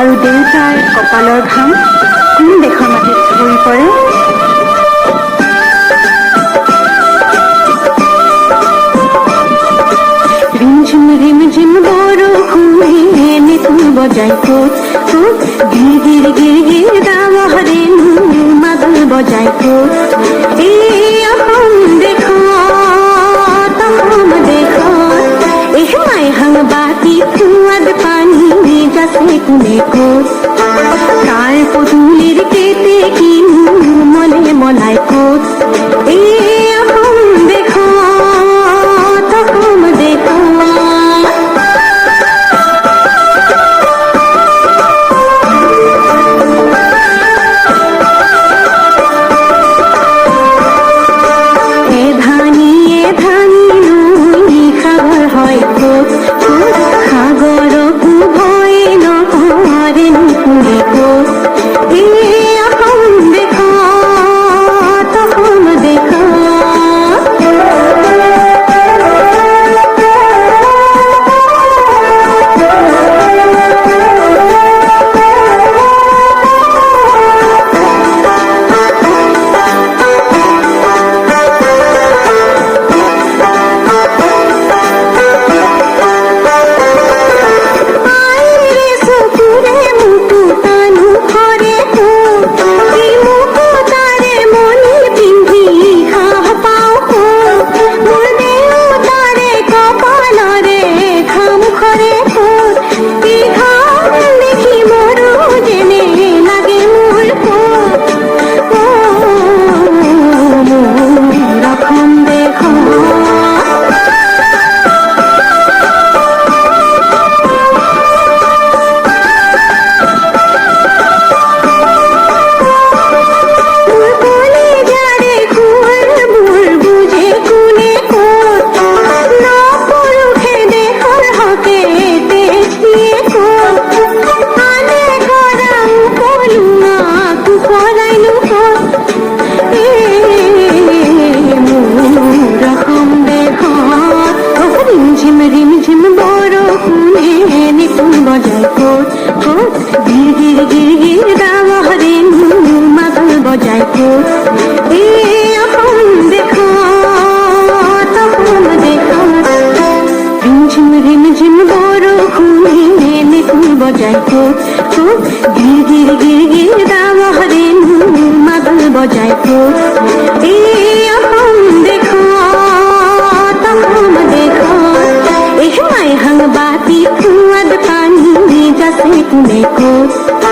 আৰু দেউতাৰ কপালৰ ঘাম কোন দেশৰ মাটিত পৰি পৰে। ৰিমঝিম ৰিমঝিম বৰষুণে নিতুল বজাই ক'ত ক'ত গিৰ গিৰ গিৰ গিৰ ডাৱৰে মাদল বজাই ক'ত। এই অসম দেশত এই মাইহাং বাতি সোৱাদ পানী যাচে কোনে ক'ত। কাৰ পদূলিৰ কেতে কিনো মনে মলাই ক'ত। এই অসম দেশত অসম দেশত বজাই ক'ত ক'ত গিৰ গিৰ গিৰ গিৰ ডাৱৰে মাদল বজাই ক'ত। এই অসম দেশত অসম দেশত এই মাইহাং বাতি সোৱাদ পানী যাচে কোনে ক'ত।